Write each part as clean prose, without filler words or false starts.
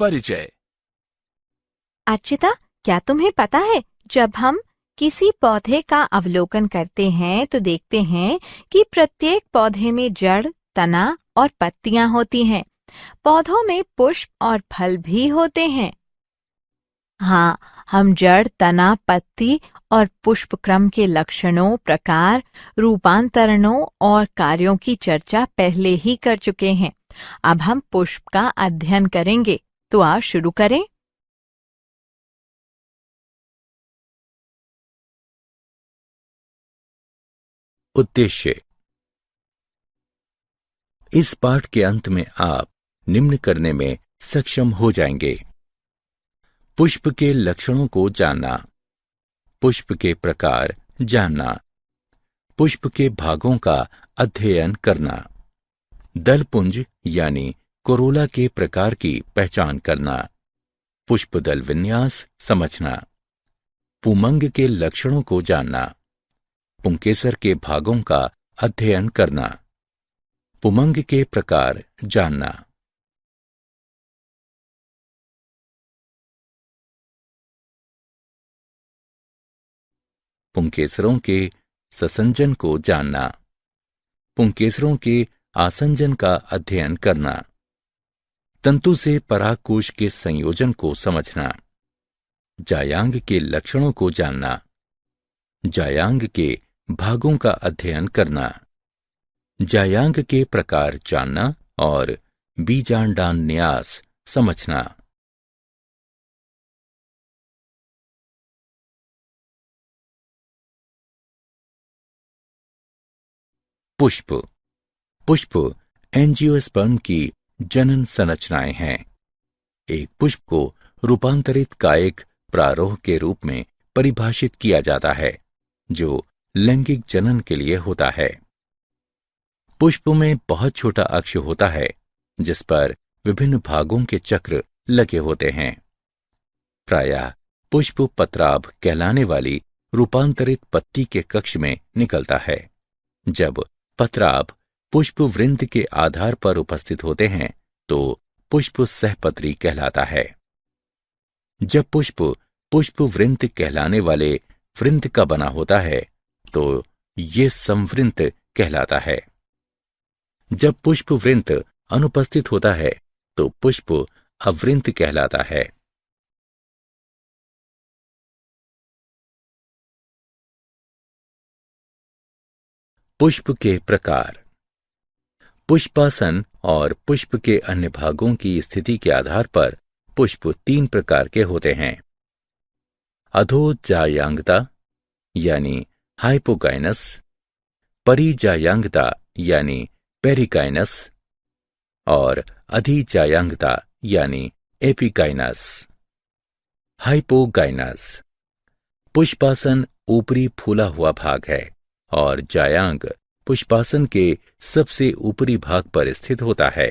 परिचय। अर्चिता, क्या तुम्हें पता है, जब हम किसी पौधे का अवलोकन करते हैं तो देखते हैं कि प्रत्येक पौधे में जड़, तना और पत्तियां होती हैं। पौधों में पुष्प और फल भी होते हैं। हाँ, हम जड़, तना, पत्ती और पुष्प क्रम के लक्षणों, प्रकार, रूपांतरणों और कार्यों की चर्चा पहले ही कर चुके हैं। अब हम पुष्प का अध्ययन करेंगे, तो आओ शुरू करें। उद्देश्य। इस पाठ के अंत में आप निम्न करने में सक्षम हो जाएंगे: पुष्प के लक्षणों को जानना, पुष्प के प्रकार जानना, पुष्प के भागों का अध्ययन करना, दलपुंज यानी कोरोला के प्रकार की पहचान करना, पुष्पदल विन्यास समझना, पुमंग के लक्षणों को जानना, पुंकेसर के भागों का अध्ययन करना, पुमंग के प्रकार जानना। पुंकेसरों के ससंजन को जानना, पुंकेसरों के आसंजन का अध्ययन करना, तंतु से परागकोश के संयोजन को समझना, जायांग के लक्षणों को जानना, जायांग के भागों का अध्ययन करना, जायांग के प्रकार जानना और बीजांडान न्यास समझना। पुष्प। पुष्प एंजियोस्पर्म की जनन संरचनाएं हैं। एक पुष्प को रूपांतरित कायिक प्रारोह के रूप में परिभाषित किया जाता है, जो लैंगिक जनन के लिए होता है। पुष्प में बहुत छोटा अक्ष होता है, जिस पर विभिन्न भागों के चक्र लगे होते हैं। प्रायः पुष्प पत्राभ कहलाने वाली रूपांतरित पत्ती के कक्ष में निकलता है। जब पत्राभ पुष्प वृंत के आधार पर उपस्थित होते हैं तो पुष्प सहपत्री कहलाता है। जब पुष्प पुष्प वृंत कहलाने वाले वृंत का बना होता है तो ये संवृंत कहलाता है। जब पुष्प वृंत अनुपस्थित होता है तो पुष्प अवृंत कहलाता है। पुष्प के प्रकार। पुष्पासन और पुष्प के अन्य भागों की स्थिति के आधार पर पुष्प 3 प्रकार के होते हैं: अधोजायांगता यानी हाइपोगाइनस, परिजायांगता यानी पेरिकाइनस और अधिजायांगता यानी एपिकाइनस। हाइपोगाइनस। पुष्पासन ऊपरी फूला हुआ भाग है और जायांग पुष्पासन के सबसे ऊपरी भाग पर स्थित होता है।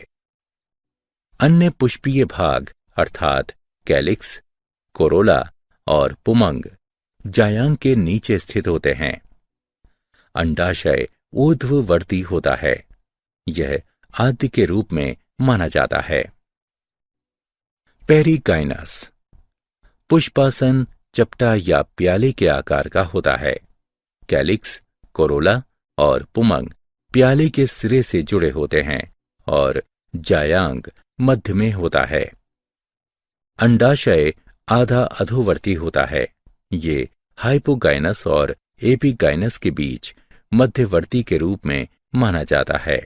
अन्य पुष्पीय भाग अर्थात कैलिक्स, कोरोला और पुमंग जायांग के नीचे स्थित होते हैं। अंडाशय ऊर्ध्ववर्ती होता है। यह आद्य के रूप में माना जाता है। पेरिकाइनस। पुष्पासन चपटा या प्याले के आकार का होता है। कैलिक्स, कोरोला और पुमंग प्याले के सिरे से जुड़े होते हैं और जायांग मध्य में होता है। अंडाशय आधा अधोवर्ती होता है। ये हाइपोगाइनस और एपिगाइनस के बीच मध्यवर्ती के रूप में माना जाता है।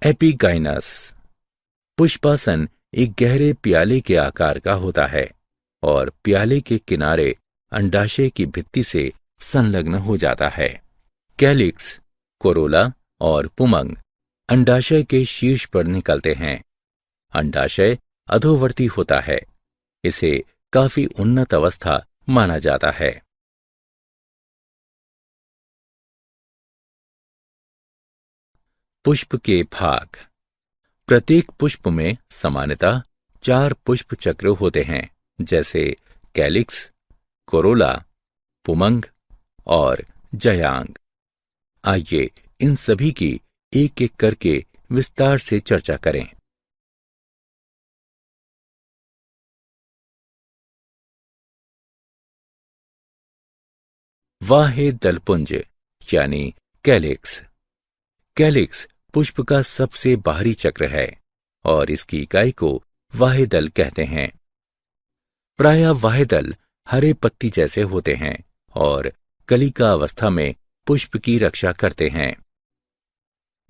एपिगाइनस। पुष्पासन एक गहरे प्याले के आकार का होता है और प्याले के किनारे अंडाशय की भित्ति से संलग्न हो जाता है। कैलिक्स, कोरोला और पुमंग अंडाशय के शीर्ष पर निकलते हैं। अंडाशय अधोवर्ती होता है। इसे काफी उन्नत अवस्था माना जाता है। पुष्प के भाग। प्रत्येक पुष्प में सामान्यतः 4 पुष्प चक्र होते हैं, जैसे कैलिक्स, कोरोला, पुमंग और जायांग। आइए इन सभी की एक एक करके विस्तार से चर्चा करें। वाहे दलपुंज यानी कैलिक्स। कैलिक्स पुष्प का सबसे बाहरी चक्र है और इसकी इकाई को वाहेदल कहते हैं। प्रायः वाहेदल हरे पत्ती जैसे होते हैं और कलिका अवस्था में पुष्प की रक्षा करते हैं।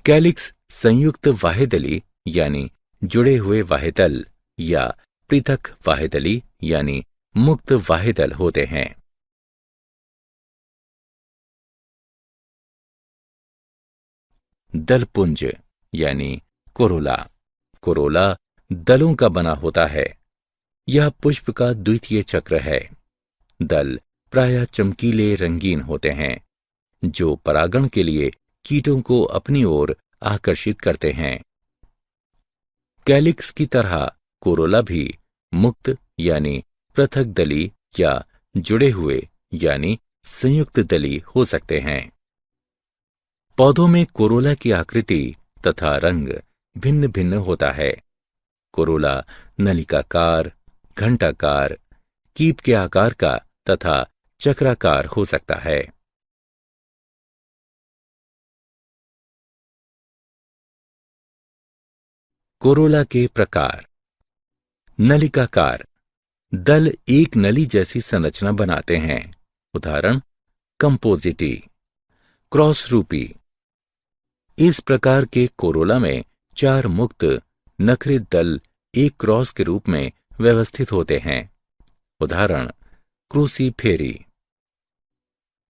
कैलिक्स संयुक्त वाहेदली यानी जुड़े हुए वाहेदल या पृथक वाहेदली यानी मुक्त वाहेदल होते हैं। दलपुंज यानी कोरोला। कोरोला दलों का बना होता है। यह पुष्प का द्वितीय चक्र है। दल प्रायः चमकीले रंगीन होते हैं जो परागण के लिए कीटों को अपनी ओर आकर्षित करते हैं। कैलिक्स की तरह कोरोला भी मुक्त यानी पृथक दली या जुड़े हुए यानी संयुक्त दली हो सकते हैं। पौधों में कोरोला की आकृति तथा रंग भिन्न भिन्न होता है। कोरोला नलिकाकार, घंटाकार, कीप के आकार का तथा चक्राकार हो सकता है। कोरोला के प्रकार। नलिकाकार दल एक नली जैसी संरचना बनाते हैं। उदाहरण कंपोजिटी। क्रॉस रूपी इस प्रकार के कोरोला में 4 मुक्त नखरित दल एक क्रॉस के रूप में व्यवस्थित होते हैं। उदाहरण क्रूसीफेरी।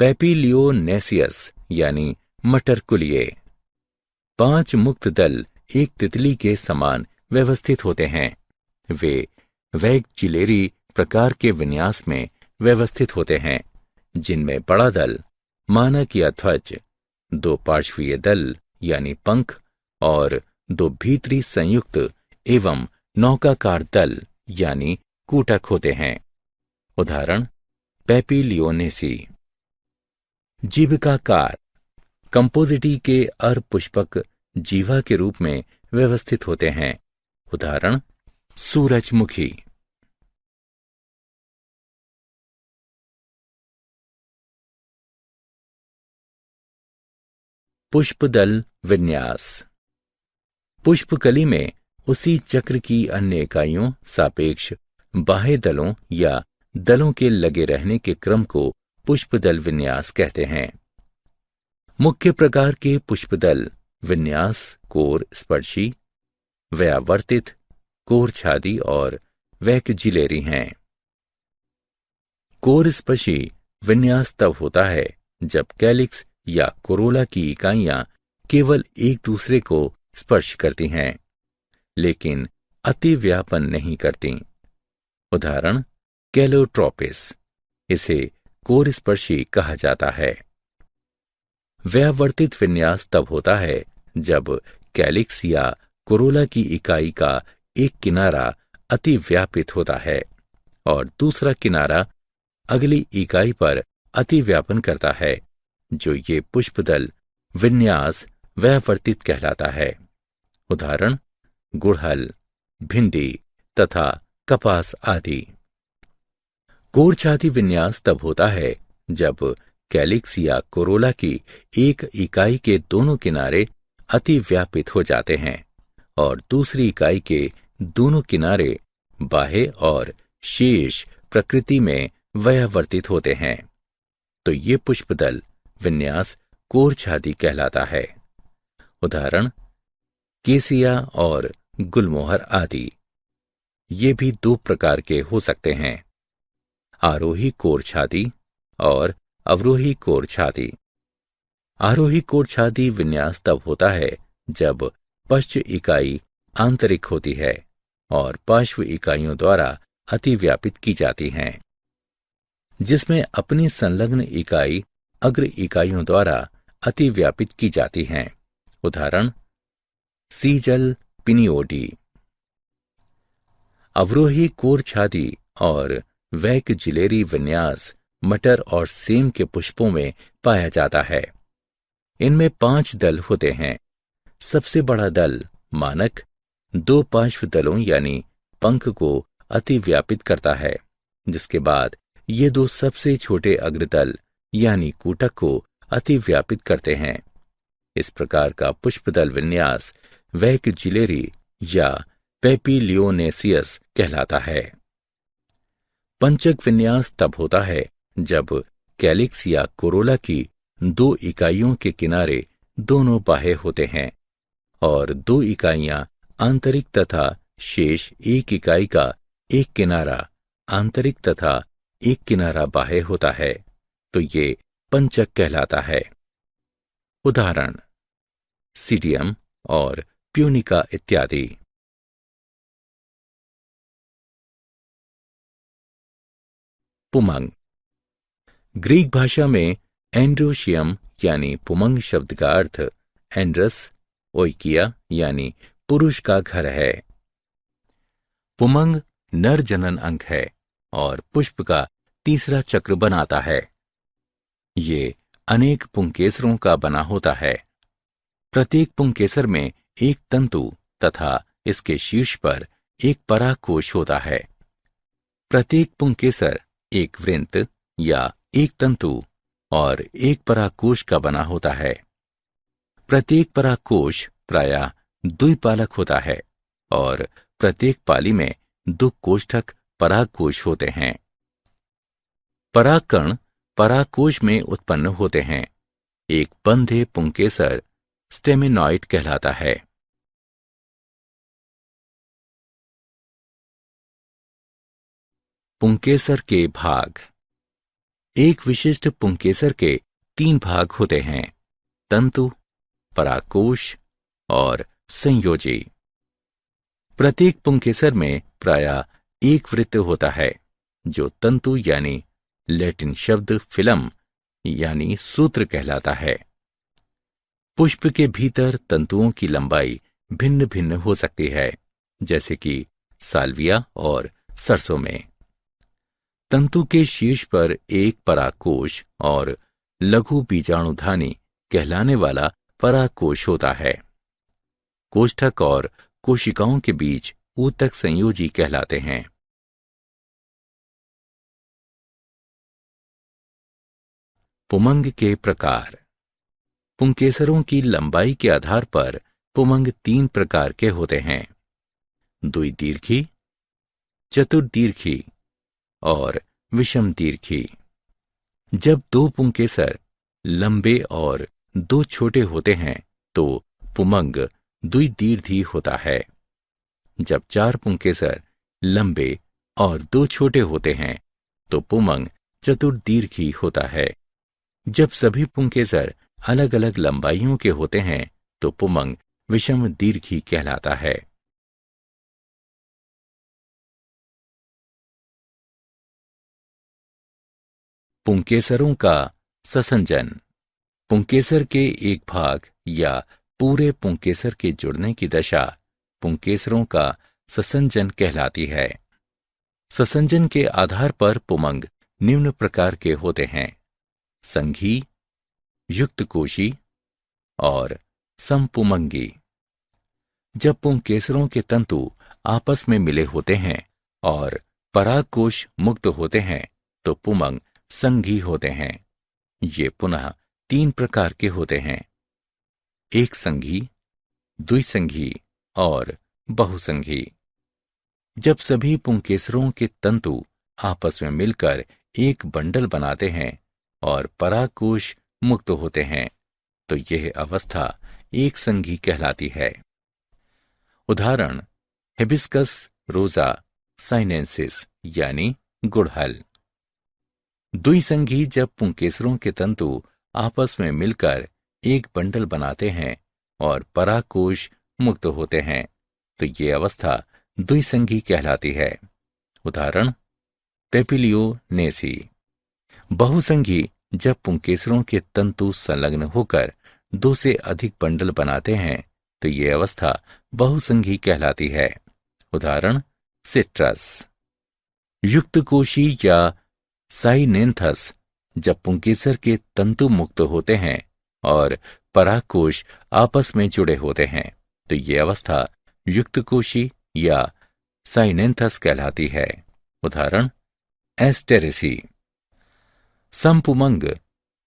पेपिलियोनेसियस यानी मटरकुलिये 5 मुक्त दल एक तितली के समान व्यवस्थित होते हैं। वे वैगजिलेरी प्रकार के विन्यास में व्यवस्थित होते हैं जिनमें बड़ा दल मानक या ध्वज, 2 पार्श्वीय दल यानी पंख और 2 भीतरी संयुक्त एवं नौकाकार दल यानी कूटक होते हैं। उदाहरण पेपिलियोनेसी। जीविकाकार कंपोजिटी के अर्धपुष्पक जीवा के रूप में व्यवस्थित होते हैं। उदाहरण सूरजमुखी। पुष्पदल विन्यास। पुष्पकली में उसी चक्र की अन्य इकाइयों सापेक्ष बाह्य दलों या दलों के लगे रहने के क्रम को पुष्पदल विन्यास कहते हैं। मुख्य प्रकार के पुष्पदल विन्यास कोर स्पर्शी, व्यावर्तित, कोरछादी और वैकजिलेरी हैं। कोर स्पर्शी विन्यास तब होता है जब कैलिक्स या कोरोला की इकाइयां केवल एक दूसरे को स्पर्श करती हैं लेकिन अतिव्यापन नहीं करती। उदाहरण कैलोट्रोपिस। इसे कोर स्पर्शी कहा जाता है। व्यावर्तित विन्यास तब होता है जब कैलिक्स या कोरोला की इकाई का एक किनारा अतिव्यापित होता है और दूसरा किनारा अगली इकाई पर अतिव्यापन करता है, जो ये पुष्पदल विन्यास व्यावर्तित कहलाता है। उदाहरण गुड़हल, भिंडी तथा कपास आदि। कोरछादी विन्यास तब होता है जब कैलिक्स या कोरोला की एक इकाई के दोनों किनारे अतिव्यापित हो जाते हैं और दूसरी इकाई के दोनों किनारे बाह्य और शेष प्रकृति में व्यावर्तित होते हैं, तो ये पुष्पदल विन्यास कोरछादी कहलाता है। उदाहरण केसिया और गुलमोहर आदि। ये भी 2 प्रकार के हो सकते हैं, आरोही कोरछादी और अवरोही कोरछादी। आरोही कोरछादी विन्यास तब होता है जब पश्च इकाई आंतरिक होती है और पार्श्व इकाइयों द्वारा अतिव्यापित की जाती हैं, जिसमें अपनी संलग्न इकाई अग्र इकाइयों द्वारा अतिव्यापित की जाती हैं। उदाहरण सीजल पिनियोडी। अवरोही कोरछादी और वैकजिलेरी विन्यास मटर और सेम के पुष्पों में पाया जाता है। इनमें 5 दल होते हैं। सबसे बड़ा दल मानक 2 पार्श्व दलों यानी पंख को अतिव्यापित करता है, जिसके बाद ये 2 सबसे छोटे अग्रदल यानी कूटक को अतिव्यापित करते हैं। इस प्रकार का पुष्पदल विन्यास वैकजिलेरी या पेपिलियोनेसियस कहलाता है। पंचक विन्यास तब होता है जब कैलिक्स या कोरोला की 2 इकाइयों के किनारे दोनों बाह्य होते हैं और 2 इकाइयां आंतरिक तथा शेष 1 इकाई का एक किनारा आंतरिक तथा एक किनारा बाह्य होता है, तो ये पंचक कहलाता है। उदाहरण सीडियम और प्यूनिका इत्यादि। पुमंग। ग्रीक भाषा में एंड्रोशियम यानी पुमंग शब्द का अर्थ एंड्रस ओइकिया यानी पुरुष का घर है। पुमंग नर जनन अंग है और पुष्प का तीसरा चक्र बनाता है। ये अनेक पुंकेसरों का बना होता है। प्रत्येक पुंकेसर में एक तंतु तथा इसके शीर्ष पर एक परागकोश होता है। प्रत्येक पुंकेसर एक वृंत या एक तंतु और एक परागकोश का बना होता है। प्रत्येक परागकोश प्रायः द्विपालक होता है और प्रत्येक पाली में 2 कोष्ठक परागकोश होते हैं। परागकण परागकोश में उत्पन्न होते हैं। एक बंधे पुंकेसर स्टेमिनॉइड कहलाता है। पुंकेसर के भाग। एक विशिष्ट पुंकेसर के 3 भाग होते हैं: तंतु, परागकोश और संयोजी। प्रत्येक पुंकेसर में प्रायः एक वृत्त होता है जो तंतु यानी लैटिन शब्द फिलम यानी सूत्र कहलाता है। पुष्प के भीतर तंतुओं की लंबाई भिन्न भिन्न हो सकती है, जैसे कि साल्विया और सरसों में। तंतु के शीर्ष पर एक परागकोश और लघु बीजाणुधानी कहलाने वाला परागकोश होता है। कोष्ठक और कोशिकाओं के बीच ऊतक संयोजी कहलाते हैं। पुमंग के प्रकार। पुंकेसरों की लंबाई के आधार पर पुमंग 3 प्रकार के होते हैं: द्विदीर्घी, चतुर्दीर्घी और विषम दीर्घी। जब 2 पुंकेसर लंबे और 2 छोटे होते हैं तो पुमंग द्विदीर्घी होता है। जब 4 पुंकेसर लंबे और 2 छोटे होते हैं तो पुमंग चतुर्दीर्घी होता है। जब सभी पुंकेसर अलग अलग लंबाइयों के होते हैं तो पुमंग विषम दीर्घी कहलाता है। पुंकेसरों का ससंजन। पुंकेसर के एक भाग या पूरे पुंकेसर के जुड़ने की दशा पुंकेसरों का ससंजन कहलाती है। ससंजन के आधार पर पुमंग निम्न प्रकार के होते हैं: संघी, युक्तकोशी और समपुमंगी। जब पुंकेसरों के तंतु आपस में मिले होते हैं और परागकोश मुक्त होते हैं तो पुमंग संघी होते हैं। ये पुनः 3 प्रकार के होते हैं: एक संघी, द्विसंघी और बहुसंघी। जब सभी पुंकेसरों के तंतु आपस में मिलकर एक बंडल बनाते हैं और परागकोश मुक्त होते हैं तो यह अवस्था एक संघी कहलाती है। उदाहरण हिबिस्कस रोजा साइनेंसिस यानी गुड़हल। द्विसंघी जब पुंकेसरों के तंतु आपस में मिलकर एक बंडल बनाते हैं और परागकोश मुक्त होते हैं तो ये अवस्था द्विसंघी कहलाती है। उदाहरण पेपिलियोनेसी। बहुसंघी जब पुंकेसरों के तंतु संलग्न होकर 2 से अधिक बंडल बनाते हैं तो ये अवस्था बहुसंघी कहलाती है। उदाहरण सिट्रस। युक्तकोशी या साइनेंथस जब पुंकेसर के तंतु मुक्त होते हैं और परागकोश आपस में जुड़े होते हैं तो ये अवस्था युक्तकोशी या साइनेंथस कहलाती है। उदाहरण एस्टेरेसी। समपुमंग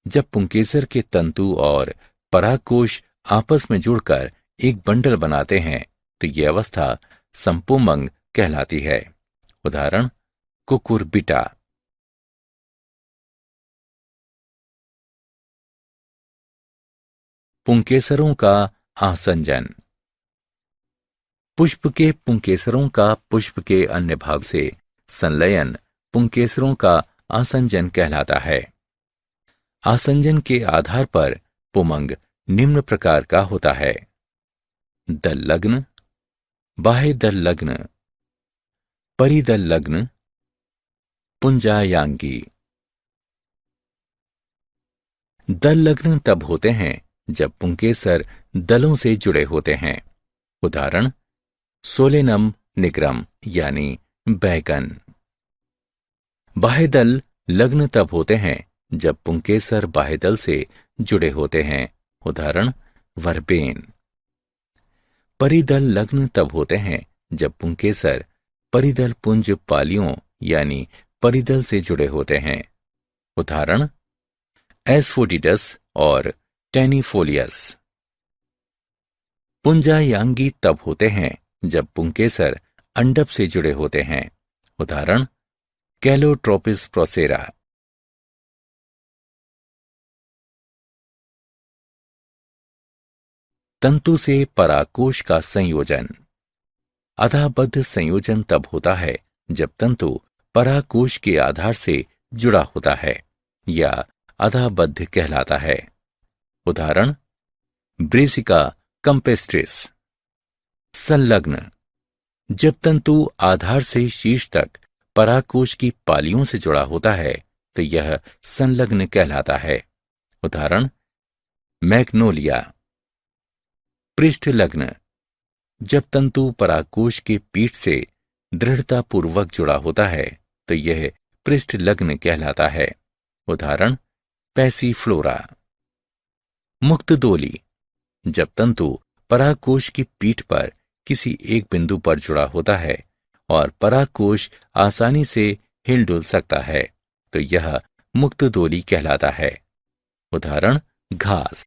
जब पुंकेसर के तंतु और परागकोश आपस में जुड़कर एक बंडल बनाते हैं तो यह अवस्था संपुमंग कहलाती है। उदाहरण कुकुरबिटा। पुंकेसरों का आसंजन। पुष्प के पुंकेसरों का पुष्प के अन्य भाग से संलयन पुंकेसरों का आसंजन कहलाता है। आसंजन के आधार पर पुमंग निम्न प्रकार का होता है: दल लग्न, बाह्य दल लग्न, परिदल लग्न, पुंजायांगी। दल लग्न तब होते हैं जब पुंकेसर दलों से जुड़े होते हैं। उदाहरण सोलेनम निग्रम यानी बैगन। बाह्यदल लग्न तब होते हैं जब पुंकेसर बाह्यदल से जुड़े होते हैं। उदाहरण वर्बेन। परिदल लग्न तब होते हैं जब पुंकेसर परिदल पुंज पालियों यानी परिदल से जुड़े होते हैं। उदाहरण एस्फोडिडस और टेनिफोलियस। पुंजायांगी तब होते हैं जब पुंकेसर अंडप से जुड़े होते हैं। उदाहरण कैलोट्रोपिस प्रोसेरा। तंतु से परागकोश का संयोजन। अधाबद्ध संयोजन तब होता है जब तंतु परागकोश के आधार से जुड़ा होता है या अधाबद्ध कहलाता है। उदाहरण ब्रेसिका कंपेस्ट्रिस। संलग्न। जब तंतु आधार से शीर्ष तक परागकोश की पालियों से जुड़ा होता है तो यह संलग्न कहलाता है। उदाहरण मैग्नोलिया। पृष्ठ लग्न। जब तंतु परागकोश के पीठ से दृढ़तापूर्वक जुड़ा होता है तो यह पृष्ठ लग्न कहलाता है। उदाहरण पैसीफ्लोरा। मुक्त डोली। जब तंतु परागकोश की पीठ पर किसी एक बिंदु पर जुड़ा होता है और परागकोश आसानी से हिलडुल सकता है तो यह मुक्त डोली कहलाता है। उदाहरण घास।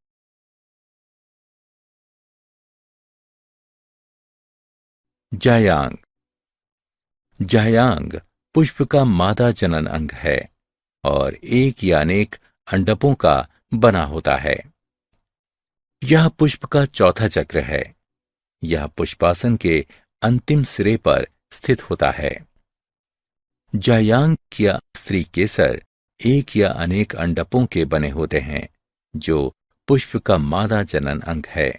जायांग। जायांग पुष्प का मादा जनन अंग है और एक या अनेक अंडकों का बना होता है। यह पुष्प का चौथा चक्र है। यह पुष्पासन के अंतिम सिरे पर स्थित होता है। जायांग या स्त्री केसर एक या अनेक अंडकों के बने होते हैं जो पुष्प का मादा जनन अंग है।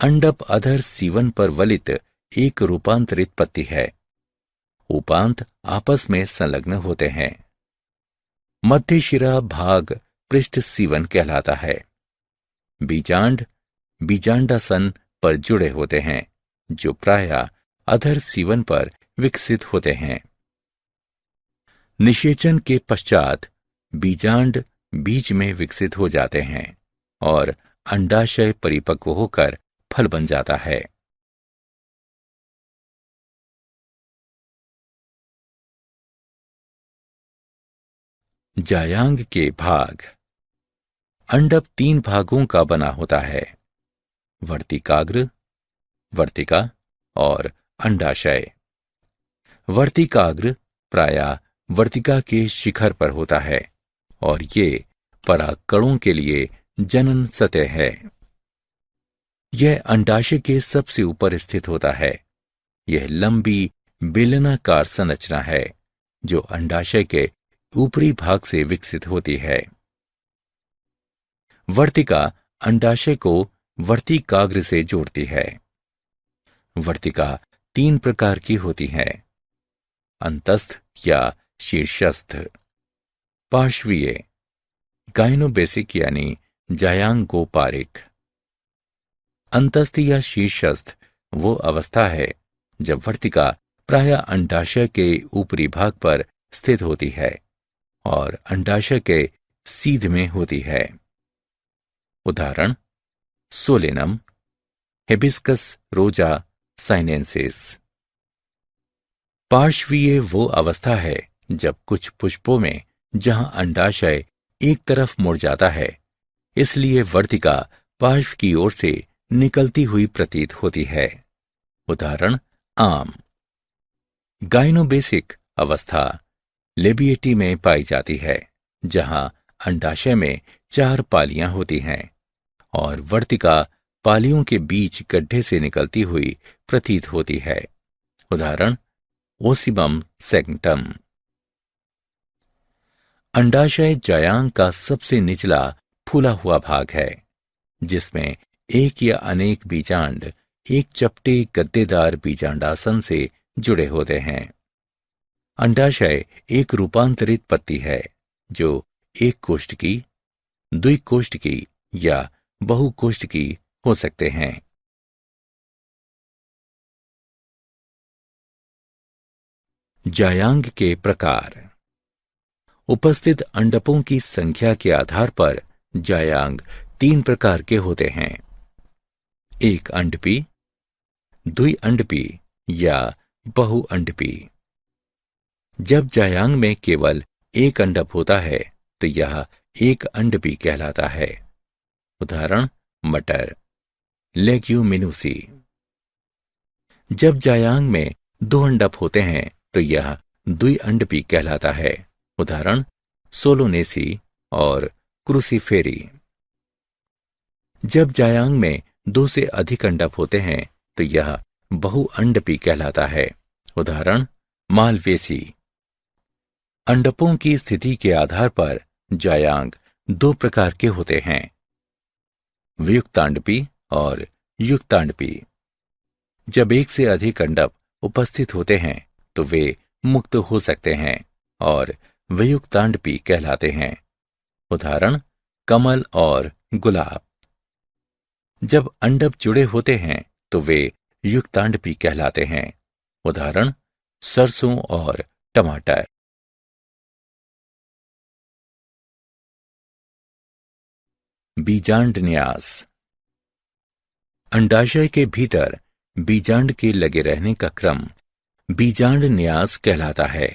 अंडप अधर सीवन पर वलित एक रूपांतरित पत्ती है। उपांत आपस में संलग्न होते हैं। मध्य शिरा भाग पृष्ठ सीवन कहलाता है। बीजांड बीजांडासन पर जुड़े होते हैं जो प्रायः अधर सीवन पर विकसित होते हैं। निषेचन के पश्चात बीजांड बीज में विकसित हो जाते हैं और अंडाशय परिपक्व होकर फल बन जाता है। जायांग के भाग। अंडप 3 भागों का बना होता है: वर्तिकाग्र, वर्तिका और अंडाशय। वर्तिकाग्र प्रायः वर्तिका के शिखर पर होता है और ये परागकणों के लिए जनन सतह है। यह अंडाशय के सबसे ऊपर स्थित होता है। यह लंबी बेलनाकार संरचना है जो अंडाशय के ऊपरी भाग से विकसित होती है। वर्तिका अंडाशय को वर्तिकाग्र से जोड़ती है। वर्तिका 3 प्रकार की होती है: अंतस्थ या शीर्षस्थ, पार्श्वीय, गाइनोबेसिक यानी जायांगोपारिक। अंतस्थ या शीर्षस्थ वो अवस्था है जब वर्तिका प्रायः अंडाशय के ऊपरी भाग पर स्थित होती है और अंडाशय के सीध में होती है। उदाहरण सोलेनम, हिबिस्कस रोजा साइनेंसिस। पार्श्वीय वो अवस्था है जब कुछ पुष्पों में जहां अंडाशय एक तरफ मुड़ जाता है, इसलिए वर्तिका पार्श्व की ओर से निकलती हुई प्रतीत होती है। उदाहरण आम। गाइनोबेसिक अवस्था लेबिएटी में पाई जाती है, जहां अंडाशय में 4 पालियां होती हैं और वर्तिका पालियों के बीच गड्ढे से निकलती हुई प्रतीत होती है। उदाहरण ओसिबम सेगमेंटम। अंडाशय जायांग का सबसे निचला फूला हुआ भाग है, जिसमें एक या अनेक बीजांड एक चपटे गद्देदार बीजांडासन से जुड़े होते हैं। अंडाशय एक रूपांतरित पत्ती है जो एक कोष्ठकी, द्विकोष्ठकी या बहुकोष्ठकी हो सकते हैं। जायांग के प्रकार। उपस्थित अंडकों की संख्या के आधार पर जायांग 3 प्रकार के होते हैं। एक अंडपी, द्विअंडपी या बहुअंडपी। जब जायांग में केवल एक अंडक होता है तो यह एक अंडपी कहलाता है। उदाहरण मटर, लेग्यूमिनोसी। जब जायांग में 2 अंडक होते हैं तो यह द्विअंडपी कहलाता है। उदाहरण सोलोनेसी और क्रूसीफेरी। जब जायांग में 2 से अधिक अंडक होते हैं तो यह बहुअंडपी कहलाता है। उदाहरण मालवेसी। अंडकों की स्थिति के आधार पर जायांग 2 प्रकार के होते हैं, वियुक्तांडपी और युक्तांडपी। जब एक से अधिक अंडक उपस्थित होते हैं तो वे मुक्त हो सकते हैं और वियुक्तांडपी कहलाते हैं। उदाहरण कमल और गुलाब। जब अंडक जुड़े होते हैं तो वे युक्तांडपी कहलाते हैं। उदाहरण सरसों और टमाटर। बीजांड न्यास। अंडाशय के भीतर बीजांड के लगे रहने का क्रम बीजांड न्यास कहलाता है।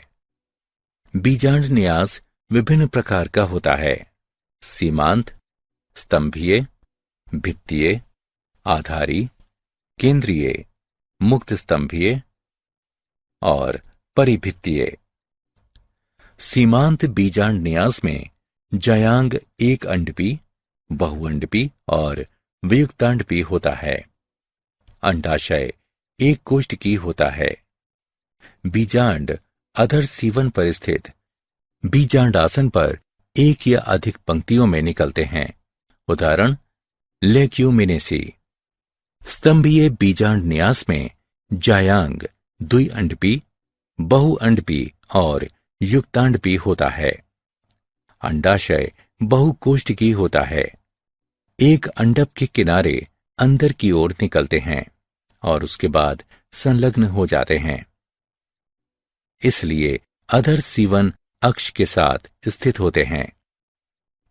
बीजांड न्यास विभिन्न प्रकार का होता है। सीमांत, स्तंभीय, भित्तीय, आधारी, केंद्रीय, मुक्त स्तंभीय और परिभित्तीय। सीमांत बीजांड न्यास में जायांग एक अंडपी, बहुअंडपी और वियुक्तांडपी होता है। अंडाशय एक कोष्ठकी होता है। बीजांड अधर सीवन पर स्थित बीजांडासन पर एक या अधिक पंक्तियों में निकलते हैं। उदाहरण लेग्यूमिनेसी। स्तंभीय बीजांड न्यास में जायांग द्विअंडपी, बहुअंडपी और युक्तांडपी होता है। अंडाशय बहुकोष्ठकी होता है। एक अंडक के किनारे अंदर की ओर निकलते हैं और उसके बाद संलग्न हो जाते हैं, इसलिए अधर सीवन अक्ष के साथ स्थित होते हैं।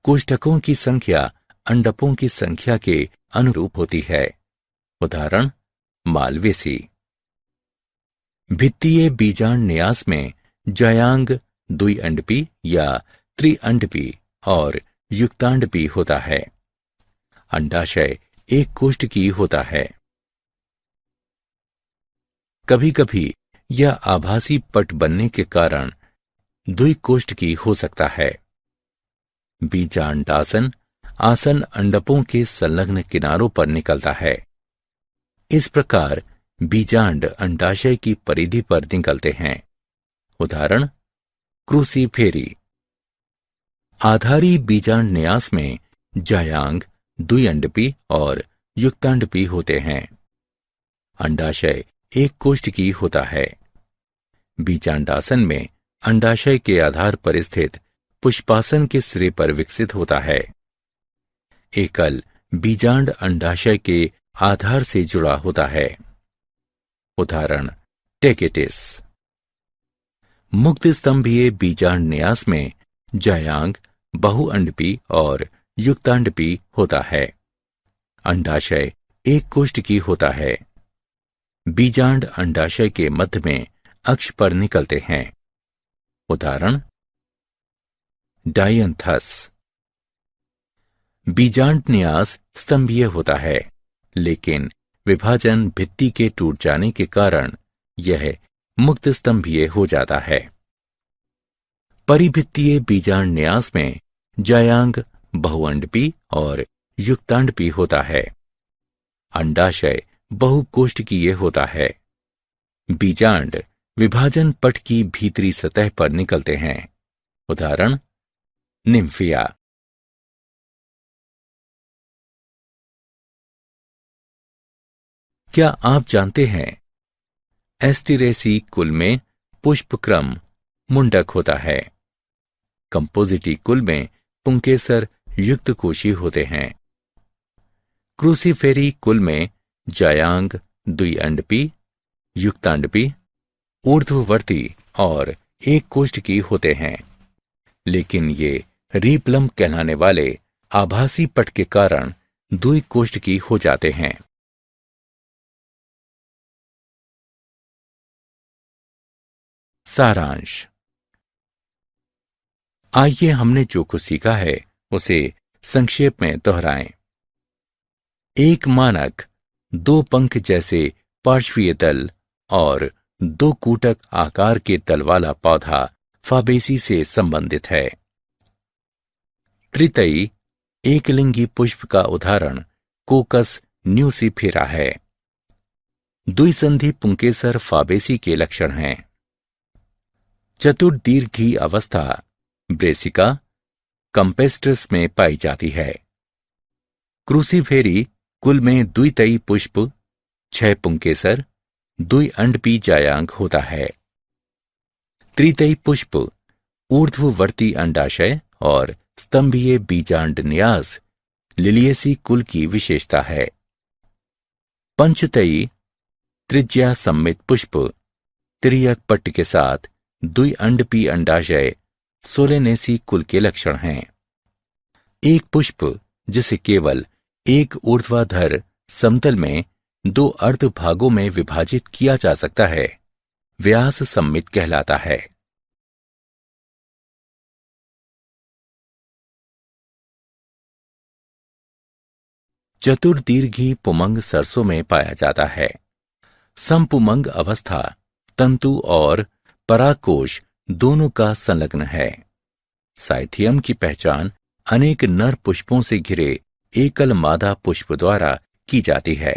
कोष्ठकों की संख्या अंडकों की संख्या के अनुरूप होती है। उदाहरण मालवेसी। भित्तीय बीजांड न्यास में जायांग द्विअंडपी या त्रिअंडपी और युक्तांडपी होता है। अंडाशय एक कोष्ठकी होता है। कभी कभी यह आभासी पट बनने के कारण द्विकोष्ठकी हो सकता है। बीजांडासन आसन अंडकों के संलग्न किनारों पर निकलता है। इस प्रकार बीजांड अंडाशय की परिधि पर निकलते हैं। उदाहरण क्रूसीफेरी। आधारी बीजांड न्यास में जायांग द्विअंडपी और युक्तांडपी होते हैं। अंडाशय एक कोष्ठकी होता है। बीजांडासन में अंडाशय के आधार पर स्थित पुष्पासन के सिरे पर विकसित होता है। एकल बीजांड अंडाशय के आधार से जुड़ा होता है। उदाहरण टेकेटिस। मुक्त स्तंभीय बीजांड न्यास में जायांग बहुअंडपी और युक्तांडपी होता है। अंडाशय एक कोष्ठकी होता है। बीजांड अंडाशय के मध्य में अक्ष पर निकलते हैं। उदाहरण डायंथस। बीजांड न्यास स्तंभीय होता है, लेकिन विभाजन भित्ति के टूट जाने के कारण यह मुक्त स्तंभीय हो जाता है। परिभित्तीय बीजांड न्यास में जायांग बहुअंडपी और युक्तांडपी होता है। अंडाशय बहुकोष्ठकीय होता है। बीजांड विभाजन पट की भीतरी सतह पर निकलते हैं। उदाहरण निम्फिया। क्या आप जानते हैं एस्टेरेसी कुल में पुष्पक्रम मुंडक होता है। कंपोजिटी कुल में पुंकेसर युक्त कोशी होते हैं। क्रूसीफेरी कुल में जायांग द्विअंडपी, युक्तांडपी, ऊर्ध्ववर्ती और एक कोष्ठकी होते हैं, लेकिन ये रीप्लम कहलाने वाले आभासी पट के कारण द्विकोष्ठकी हो जाते हैं। सारांश। आइए हमने जो कुछ सीखा है उसे संक्षेप में दोहराएं। एक मानक 2 पंख जैसे पार्श्वीय तल और 2 कूटक आकार के तल वाला पौधा फाबेसी से संबंधित है। त्रितयी एकलिंगी पुष्प का उदाहरण कोकस न्यूसीफेरा है। द्विसंधि पुंकेसर फाबेसी के लक्षण हैं। चतुर्दीर्घी अवस्था ब्रेसिका कंपेस्ट्रस में पाई जाती है। क्रूसीफेरी कुल में द्वितयी पुष्प 6 पुंकेसर द्विअंडपी जायांग होता है। त्रितयी पुष्प ऊर्ध्ववर्ती अंडाशय और स्तंभीय बीजांड न्यास लिलियेसी कुल की विशेषता है। पंचतयी त्रिज्या सम्मित पुष्प तिर्यक पट्ट के साथ द्विअंडपी अंडाशय सोलेनेसी कुल के लक्षण हैं। एक पुष्प जिसे केवल एक ऊर्ध्वाधर समतल में 2 अर्ध भागों में विभाजित किया जा सकता है, व्यास सम्मित कहलाता है। चतुर्दीर्घी पुमंग सरसों में पाया जाता है। समपुमंग अवस्था तंतु और परागकोश दोनों का संलग्न है। साइथियम की पहचान अनेक नर पुष्पों से घिरे एकल मादा पुष्प द्वारा की जाती है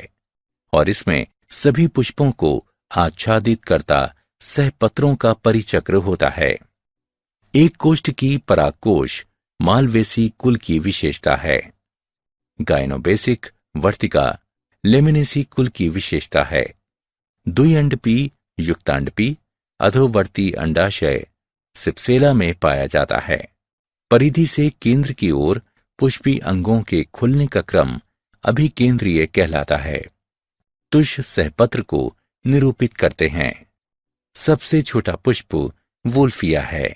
और इसमें सभी पुष्पों को आच्छादित करता सहपत्रों का परिचक्र होता है। एक कोष्ठ की परागकोश मालवेसी कुल की विशेषता है। गायनोबेसिक वर्तिका लेमिनेसी कुल की विशेषता है। द्विअंडपी युक्तांडपी अधोवर्ती अंडाशय सिप्सेला में पाया जाता है। परिधि से केंद्र की ओर पुष्पी अंगों के खुलने का क्रम अभिकेंद्रीय कहलाता है। तुष सहपत्र को निरूपित करते हैं। सबसे छोटा पुष्प वोल्फिया है।